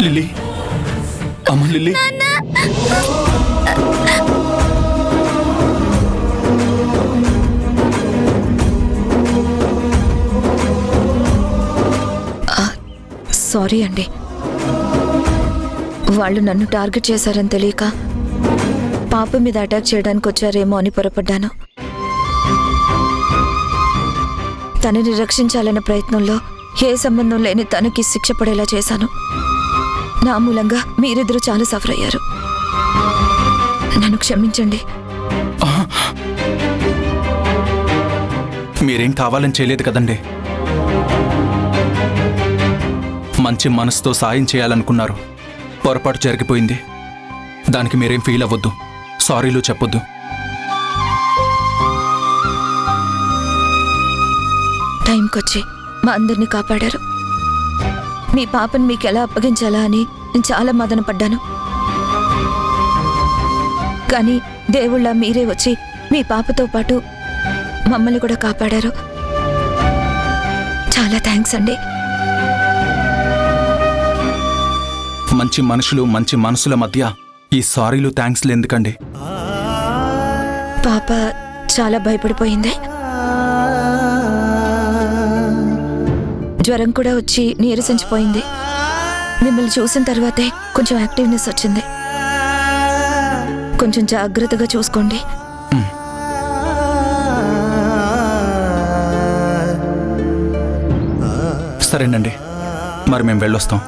Lily, అమ్మ lily. Sorry అండి, వాళ్ళు నన్ను టార్గెట్ చేశారని తెలియక పాప మీద అటాక్ చేయడానికి వచ్చారేమో అని పొరపడ్డాను. తనని రక్షించాలన్న ప్రయత్నంలో ఏ సంబంధం లేని తనకి శిక్ష పడేలా చేశాను. నా మూలంగా మీరిద్దరూ చాలా సఫర్ అయ్యారు. నన్ను క్షమించండి. మీరేం కావాలని చేయలేదు కదండి. మంచి మనసుతో సాయం చేయాలనుకున్నారు. పొరపాటు జరిగిపోయింది. దానికి మీరేం ఫీల్ అవ్వద్దు, సారీలు చెప్పొద్దు. టైంకొచ్చి మా అందరినీ కాపాడారు. మీ పాపని మీకు ఎలా అప్పగించాలా అని నేను చాలా మదన పడ్డాను. కానీ దేవుళ్ళ మీరే వచ్చి మీ పాపతో పాటు మమ్మల్ని కూడా కాపాడారు. చాలా థ్యాంక్స్ అండి. మంచి మనుషులు మంచి మనసుల మధ్య ఈ సారీలు థ్యాంక్స్లు ఎందుకండి? పాప చాలా భయపడిపోయింది. జ్వరం కూడా వచ్చి నీరసించిపోయింది. మిమ్మల్ని చూసిన తర్వాతే కొంచెం యాక్టివ్నెస్ వచ్చింది. కొంచెం జాగ్రత్తగా చూసుకోండి. సరేనండి, మరి మేము వెళ్ళొస్తాం.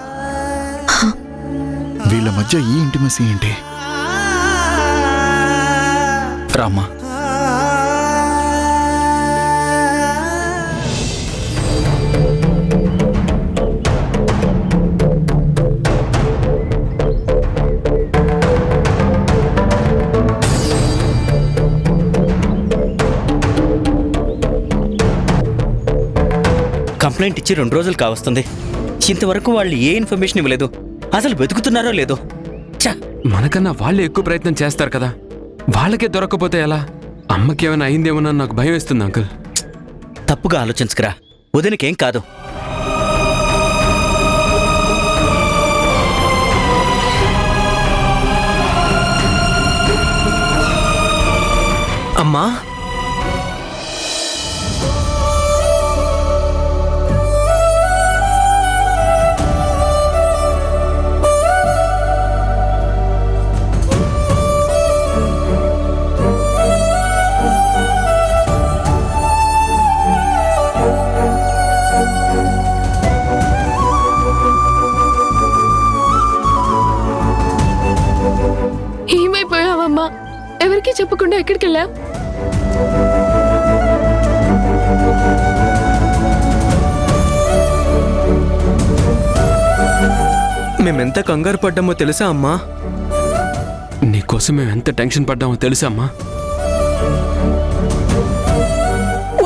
వీళ్ళ మధ్య ఈ ఇంటిమసీ ఏంటి? రామ్మా. కంప్లైంట్ ఇచ్చి 2 రోజులు కావస్తుంది. ఇంతవరకు వాళ్ళు ఏ ఇన్ఫర్మేషన్ ఇవ్వలేదు. అసలు వెతుకుతున్నారో లేదో. మనకన్నా వాళ్ళే ఎక్కువ ప్రయత్నం చేస్తారు కదా. వాళ్ళకే దొరకకపోతే ఎలా? అమ్మకి ఏమైనా అయిందేమోనని నాకు భయం వేస్తుంది అంకుల్. తప్పుగా ఆలోచించకరా, వదినకేం కాదు. అమ్మా, ఏమైపోయావమ్మా? ఎవరికీ చెప్పకుండా ఎక్కడికి వెళ్ళావు? మేమెంత కంగారు పడ్డామో తెలుసా అమ్మా? నీకోసం మేము ఎంత టెన్షన్ పడ్డామో తెలుసా అమ్మా?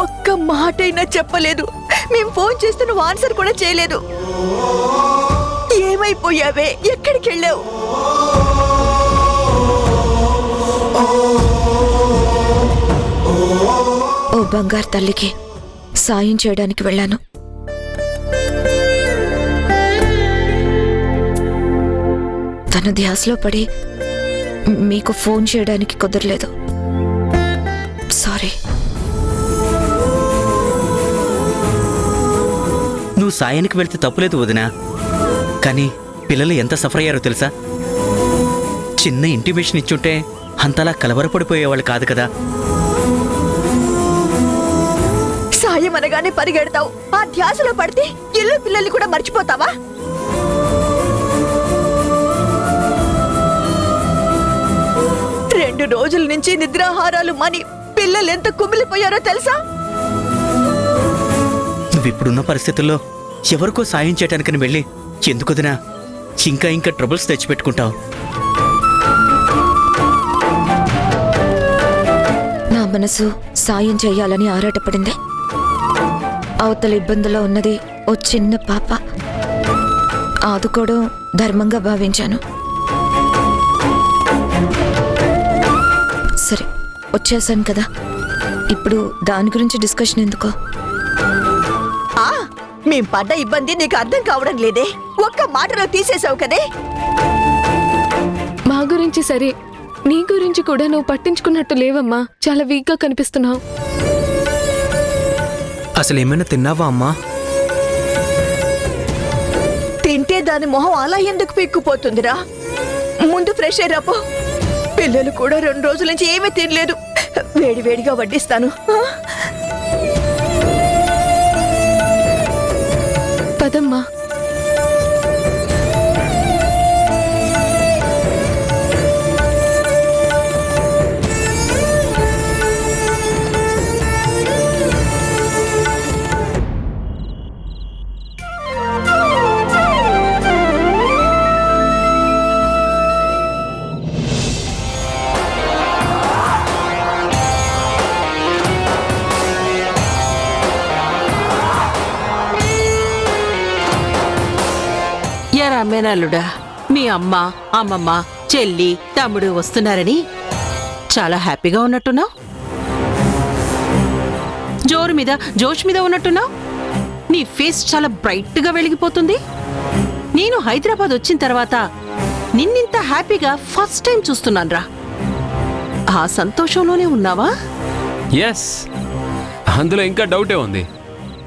ఒక్క మాటైనా చెప్పలేదు. మేము ఫోన్ చేస్తే నువ్వు ఆన్సర్ కూడా చేయలేదు. ఏమైపోయావే? ఎక్కడికి వెళ్ళావు? ఓ బంగారు తల్లికి సాయం చేయడానికి వెళ్ళాను. తన ధ్యాసలో పడి మీకు ఫోన్ చేయడానికి కుదరలేదు. సారీ. నువ్వు సాయానికి వెళ్తే తప్పులేదు వదినా. కానీ పిల్లలు ఎంత సఫర్ అయ్యారో తెలుసా? చిన్న ఇంటిమేషన్ ఇచ్చుంటే అంతలా కలవరపడిపోయేవాళ్ళు కాదు కదా. సాయం అనగానే పరిగెడతావు. ఆ ధ్యాసలో పడితే ఇల్లు పిల్లల్ని కూడా మర్చిపోతావా? రెండు రోజుల నుంచి నిద్రాహారాలు మాని పిల్లలు ఎంత కుమిలిపోయారో తెలుసా? నువ్విప్పుడున్న పరిస్థితుల్లో ఎవరికో సాయం చేయటానికని వెళ్ళి ఎందుకుదినా ఇంకా ట్రబుల్స్ తెచ్చిపెట్టుకుంటావు? నా మనసు సాయం చేయాలని ఆరాటపడింది. అవతల ఇబ్బందులో ఉన్నది ఓ చిన్న పాప. ఆదుకోవడం ధర్మంగా భావించాను. సరే, వచ్చేసాను కదా, ఇప్పుడు దాని గురించి డిస్కషన్ ఎందుకో. మేం పడ్డ ఇబ్బంది నీకు అర్థం కావడం లేదే. ఒక్క మాటలో తీసేసావు కదే. మా గురించి సరే, నీ గురించి కూడా నువ్వు పట్టించుకున్నట్టు లేవమ్మా. చాలా వీక్గా కనిపిస్తున్నావు. అసలు ఏమైనా తిన్నావా అమ్మా? తింటే దాని మొహం అలా ఎందుకు పీక్కుపోతుందిరా? ముందు ఫ్రెష్ అయ్యాపో. పిల్లలు కూడా 2 రోజుల నుంచి ఏమీ తినలేదు. వేడివేడిగా వడ్డిస్తాను. పదమ్మా. ఎరా మేనల్లుడా, మీ అమ్మ, అమ్మమ్మ, చెల్లి, తమ్ముడు వస్తున్నారని చాలా హ్యాపీగా ఉన్నట్టున్నావు. జోష్ మీద ఉన్నట్టున్నావు. నీ ఫేస్ చాలా బ్రైట్గా వెలిగిపోతుంది. నేను హైదరాబాద్ వచ్చిన తర్వాత నిన్నింత హ్యాపీగా ఫస్ట్ టైం చూస్తున్నానురా. ఆ సంతోషంలోనే ఉన్నావా? ఎస్, అందులో ఇంకా డౌటే ఉంది.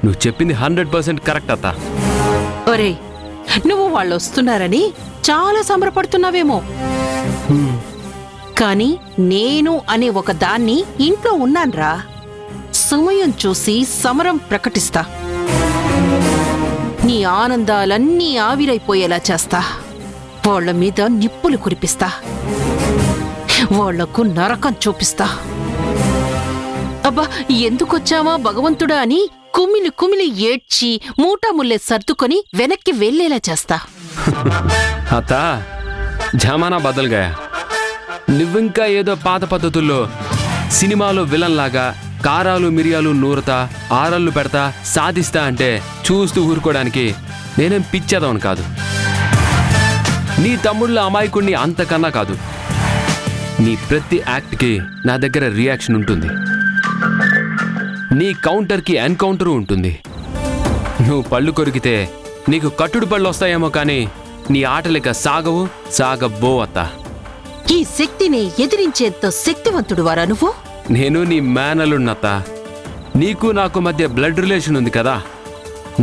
నువ్వు చెప్పింది 100% కరెక్ట్ అత్త. ఒరే, నువ్వు వాళ్ళు వస్తున్నారని చాలా సంబరపడుతున్నావేమో, కానీ నేను అనే ఒక దాన్ని ఇంట్లో ఉన్నాన్రా. సమయం చూసి సమరం ప్రకటిస్తా. నీ ఆనందాలన్నీ ఆవిరైపోయేలా చేస్తా. వాళ్ళ మీద నిప్పులు కురిపిస్తా. వాళ్లకు నరకం చూపిస్తా. అబ్బా, ఎందుకొచ్చావా భగవంతుడా అని కుమిలి కుమిలి ఏడ్చి మూటాముల్లే సర్దుకొని వెనక్కి వెళ్లేలా చేస్తా. అత్త, జమానా బదలుగా నువ్వింకా ఏదో పాత పద్ధతుల్లో సినిమాలో విలన్ లాగా కారాలు మిరియాలు నూరతా, ఆరళ్ళు పెడతా, సాధిస్తా అంటే చూస్తూ ఊరుకోవడానికి నేనేం పిచ్చేదాను కాదు. నీ తమ్ముళ్ళ అమాయకుణ్ణి అంతకన్నా కాదు. నీ ప్రతి యాక్ట్కి నా దగ్గర రియాక్షన్ ఉంటుంది. నీ కౌంటర్కి ఎన్కౌంటరు ఉంటుంది. నువ్వు పళ్ళు కొరికితే నీకు కట్టుడు పళ్ళు వస్తాయేమో కానీ నీ ఆటలిక సాగబో అత్త. ఈ శక్తిని ఎదిరించేంత శక్తివంతుడు వారా నువ్వు? నేను నీ మేనలున్నత్త. నీకు నాకు మధ్య బ్లడ్ రిలేషన్ ఉంది కదా.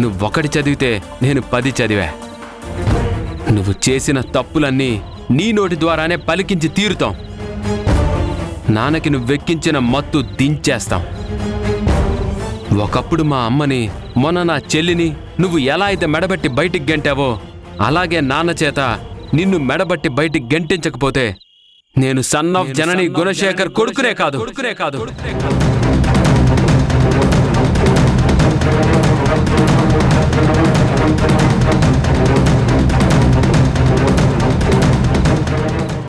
నువ్వొకటి చదివితే నేను 10 చదివా. నువ్వు చేసిన తప్పులన్నీ నీ నోటి ద్వారానే పలికించి తీరుతాం. నాన్నకి నువ్వెక్కించిన మత్తు దించేస్తాం. ఒకప్పుడు మా అమ్మని, మొన్న నా చెల్లిని నువ్వు ఎలా అయితే మెడబెట్టి బయటికి గెంటావో అలాగే నాన్న చేత నిన్ను మెడబట్టి బయటికి గెంటించకపోతే నేను సన్ ఆఫ్ జనని గుణశేఖర్ కొడుకునే కాదు.